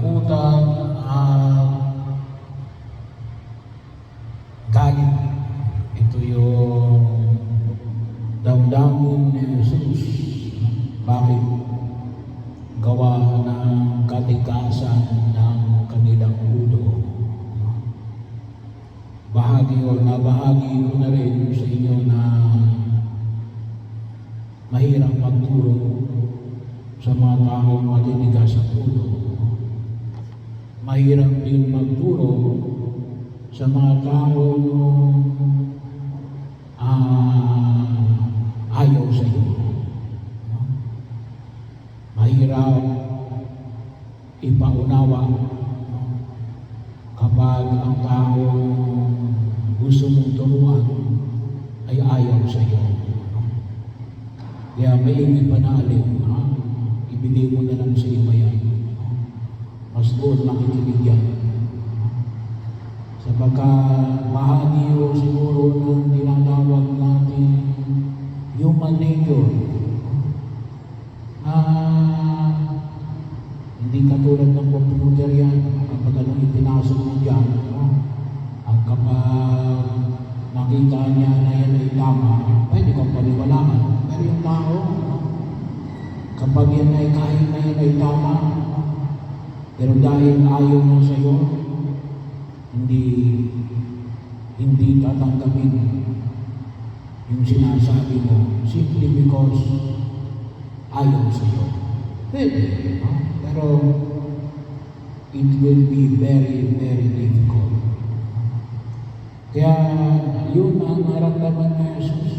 utang at galit. Ito yung damdamin ni Jesus. Bakit? Gawa ng katikasan ng kanilang ulo. Nabahagi ko na rin sa inyo na mahirap magturo sa mga taong matitigas ang ulo. Mahirap din magturo sa mga taong ayaw sa iyo. Mahirap ipaunawa kapag ang taong gusto mong turuan ay ayaw sa iyo. Kaya may panalin, ibigay mo na lang sa iba yan. Mas doon makikinig yan. Sapagkat bahagi o siguro ng tinatawag natin human nature na hindi katulad ng computer yan. Kapag anong ipinasok mo dyan, at kapag nakita niya na yan ay tama, pwede kang paniwalaan. Pero yung tao, kapag yan ay kahit na yan ay tama, pero dahil ayaw mo sa iyo, hindi tatanggapin yung sinasabi mo simply because ayaw sa iyo. Pwede, pero it will be very, very difficult. Kaya yun ang naramdaman ni Jesus.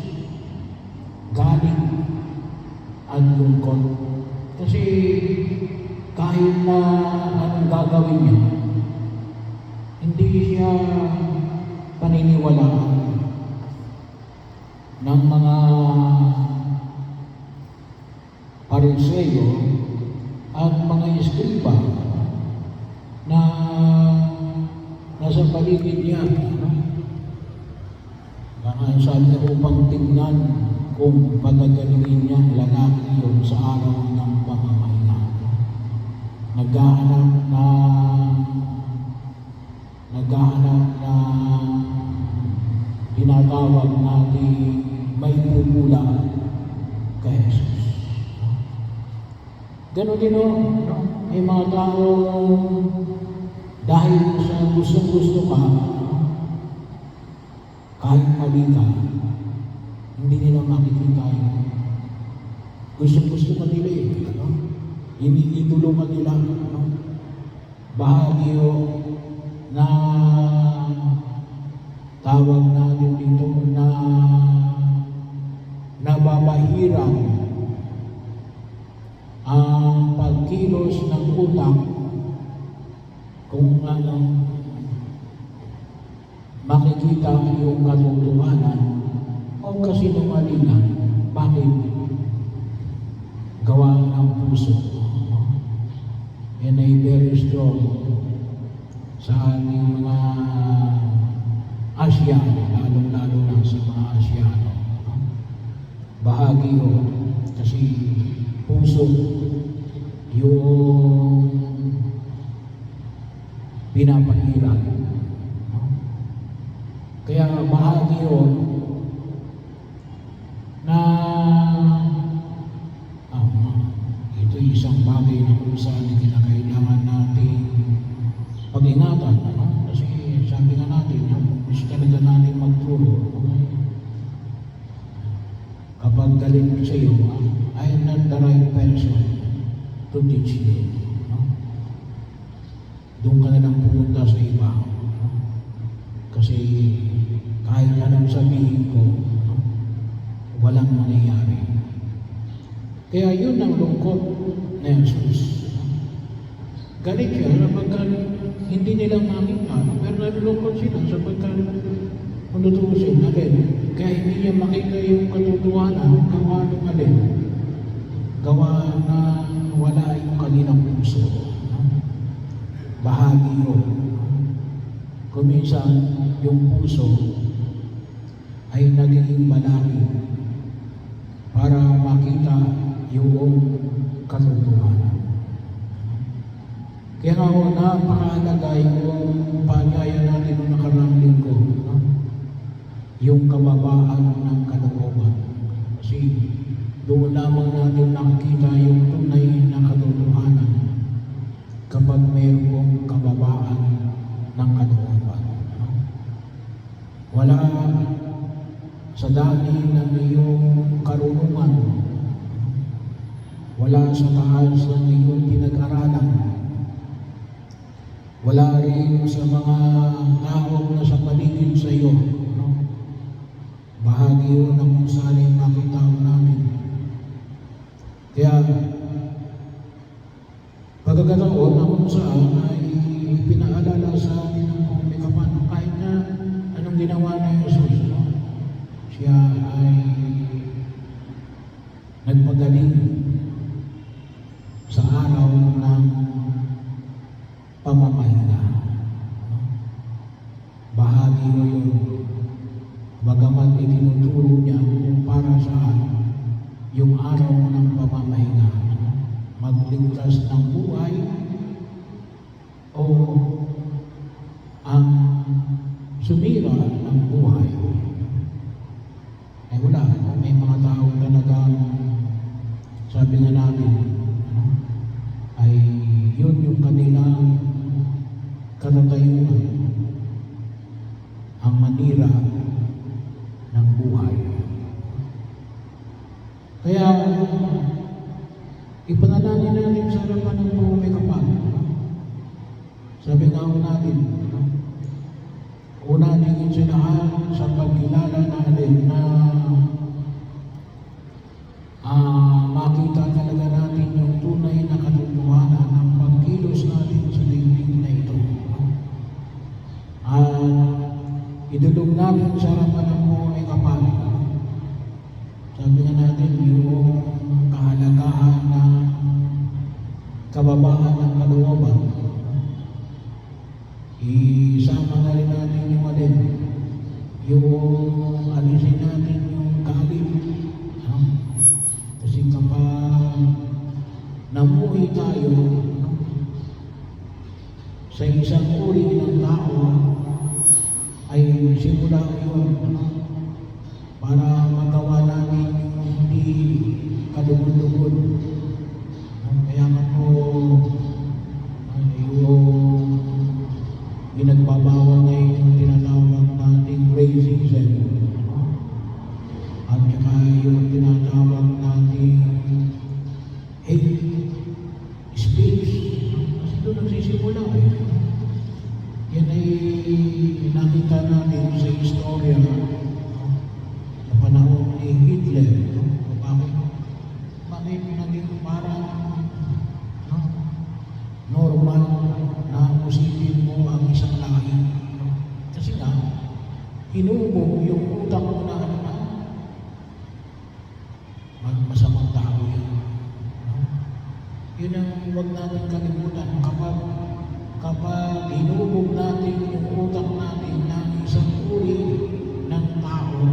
Galing at lungkot. Kasi kahit na anong gagawin niya, hindi siya paniniwalaan ng mga Pariseo at mga eskriba na nasa paligid niya. Baka sabi niya upang tingnan kung pagagalingin niya lalaki yun sa araw ng pamamahilan. Naghahanap na tinatawag natin may pupula kay Jesus. Ganon din may mga tao dahil sa gusto ka, kahit mali ka, hindi nila makikita yun. Gusto ka nila iniidolo ka nila. Bahagi na tawag natin dito na nababahirang ang pagkilos ng utak kung makikita yung katotohanan o kasinungalingan. Bakit? Gawa ng puso. Yan ay very strong sa ating mga Asyano, lalong-lalo na sa mga Asyano. Bahagi kasi puso yung pinapahirap. Kaya bahagi na ito isang bagay na kung saan kinakailangan natin pag-ingatan. Kasi sabi nga natin, gusto talaga natin magturo. Kapag galit sa iyo, I am not the right person to teach you. Doon ka na lang pumunta sa iba. Kasi kahit anong sabihin ko, walang mangyayari. Kaya yun ang lungkot na Jesus. Galit siya sapagkat hindi nila makita, pero nalulungkot sila sapagkat manutusin natin. Kaya hindi niya makita yung katotohanan, gawa ng alin. Gawa na wala yung kanilang puso. Bahagi yun. Kuminsan, yung puso ay naging malaki para makita yung katotohanan. Kaya nga ako napakahalaga yung paanyaya natin noong nakaraang linggo, no? Yung kababaan ng kalooban. Kasi doon lamang natin nakikita yung tunay na katotohanan kapag mayroong kababaan ng kalooban. No? Wala sa dami ng iyong karunungan, wala sa taas ng iyong pinag-aralan, wala rin sa mga taong nasa paligid sa iyo. No? Bahagi yun ng kung saan ay makita namin. Kaya, pagkakataon na kung saan ay pinaalala sa atin ng kumikapan, kahit na anong ginawa na Jesus, no? Siya ay nagpagaling sa araw ng pamamahinga. Bahagi mo yun. Bagamat itinuturo niya kung para saan yung araw ng pamamahinga. Magligtas ng buhay o ang sumira ng buhay. Ay wala. May mga tao talagang sabi nga namin, ay yun yung kanilang katatayuan, ang manira ng buhay. Kaya ipanalangin natin sa harapan ng buhay kapag sabi nga ho natin, una tingin sa lahat sa pagkilala natin na makita talaga natin yung tunay na katotohanan ng pagkilos natin sa daigdig na ito. At idulog natin sa harapan ng buhay kapal. Sabi nga natin yung kahalagahan na kababaan ng kalooban. Isama na rin natin yung alin, yung alisin natin yung galit. Kasi kapag namuhi tayo sa isang uri ng tao, ay simula yun para magawa namin yung hindi kadugod-dugod. Kaya nga po yung ginagbabawal ngayon yung tinatawag nating racism. At saka yung tinatawag nating hate speech. Kasi doon nagsisimula eh. Yan ay nakita natin sa istorya sa panahon ni Hitler. Bakit naging parang normal na usipin mo ang isang lahi? Kasi nga, hinubog yung utang mo na masamang tao yan. Yun ang huwag natin kalimutan. Kapag hinubog natin yung utang natin ng isang uri ng tao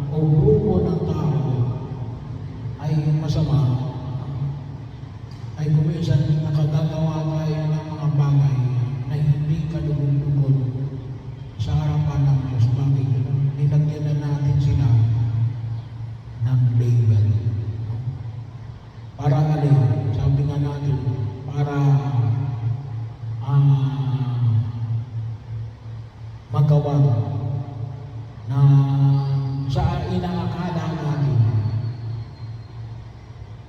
o grupo ng tao ay masama, ay kuminsan nakagagawa tayo ng mga bagay na hindi kalugod-lugod sa harapan ng Diyos. Bakit? Nilagyan na natin sila ng label. Para alin, sabi nga natin, para magawa na sa inaakala natin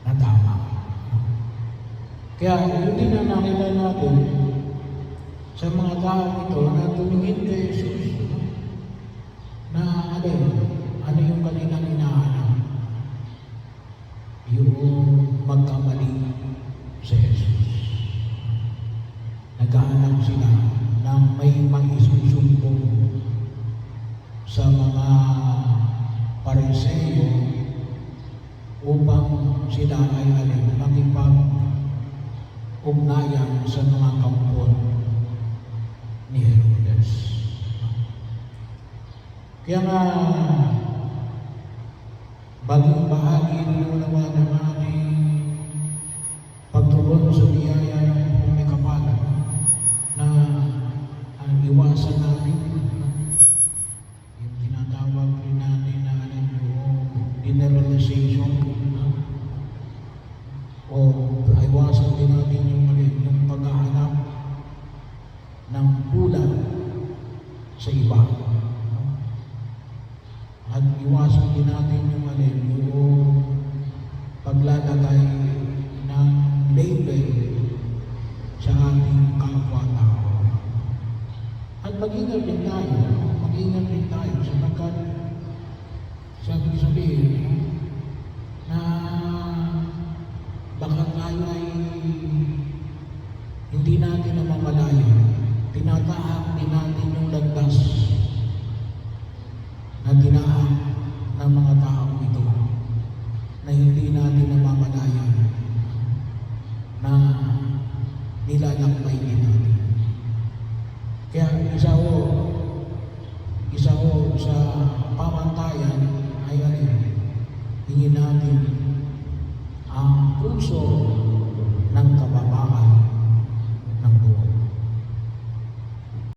na tama. Kaya hindi na nakita natin sa mga tao ito na tumingin kay Jesus na ano yung kanilang hinahanap. Yung magkamali sa Jesus. Naghahanap sila ng may maisusumbong sa mga Pariseo upang sila ay makipag-ugnayan sa mga kampon ni Herodes. Kaya nga, bagong bahagi ng nawa ng ating pagtugon sa biyaya ng may kapalan, sa iba. At iwasan din natin yung paglalagay ng label sa ating kapwa-tao. At mag-ingat din tayo sapagkat sabihin na baka tayo ay hindi natin namamalayan, tinatahak din natin yung landas na tinahak ng mga tao ito na hindi natin namamalayan na nilalakbay din natin. Kaya isa ho sa pamantayan ay hingin natin ang puso ng kababaan